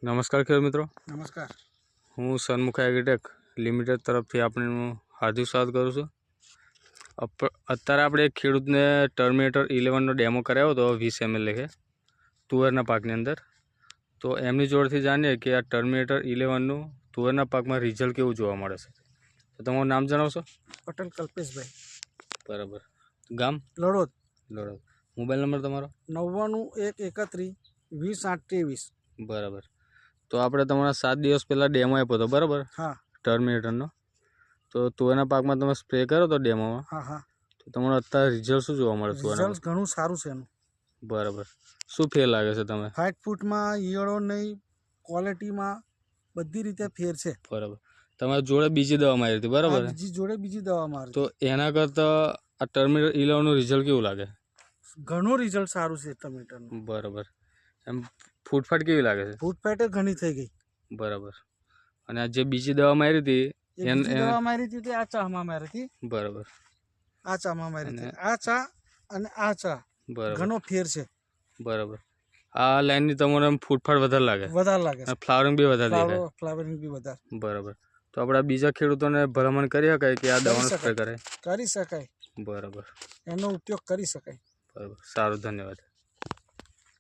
નમસ્કાર ખેડૂત મિત્રો, નમસ્કાર. હું સન્મુખ એગ્રીટેક લિમિટેડ તરફથી આપનું હાર્દિક સ્વાગત કરું છું. અત્યારે આપણે એક ખેડૂતને ટર્મિનેટર 11નો ડેમો કરાવ્યો હતો 20 ml લેખે તુવેરના પાકની અંદર. તો એમની જોડેથી જાણીએ કે આ ટર્મિનેટર 11નું તુવેરના પાકમાં રિઝલ્ટ કેવું જોવા મળે છે. તો તમારું નામ જણાવશો? પટેલ કલ્પેશભાઈ. બરાબર. ગામ? લડોદ. લડોદ. મોબાઈલ નંબર તમારો? 91 131 20 8 23. બરાબર. તો આપણે તમારા 7 દિવસ પહેલાં ડેમો આપ્યો હતો, બરાબર? હા. ટર્મિનેટરનો. તો તુવેરના પાકમાં તમે સ્પ્રે કર્યો હતો ડેમોમાં? હા હા. તો તમારું અત્યારે રિઝલ્ટ શું જોવા મળે? રિઝલ્ટ ઘણું સારું છે એનું. બરાબર. શું ફેર લાગે છે તમે? 60 ફૂટમાં ઈયળો નહીં, ક્વોલિટીમાં બધી રીતે ફેર છે. બરાબર. તમારી જોડે બીજી દવા મારી હતી, બરાબર? બીજી જોડે બીજી દવા મારી. તો એના કરતાં આ ટર્મિનેટર 11નું રિઝલ્ટ કેવું લાગે? ઘણું રિઝલ્ટ સારું છે ટમેટાનું. બરાબર. એમ ફૂટફાટ કેવી લાગે છે? ફૂટફાટ ઘણી થઈ ગઈ. બરાબર. અને આ જે બીજી દવા મારી હતી દવા મારી હતી આ ચામાં મારી હતી. બરાબર. આ ચામાં મારી હતી. આ ચા અને આ ચા બરાબર, ઘણો ફેર છે. બરાબર. આ લાઈનની તમને ફૂટફાટ વધારે લાગે? વધારે લાગે. ફ્લાવરિંગ બી વધારે દેખાય? ફ્લાવરિંગ બી વધારે. બરાબર. તો આપણે બીજા ખેડૂતોને ભલામણ કરી શકાય કે આ દવાનો સ્પ્રે કરે? કરી શકાય. બરાબર. એનો ઉપયોગ કરી શકાય. બરાબર. સારું, ધન્યવાદ.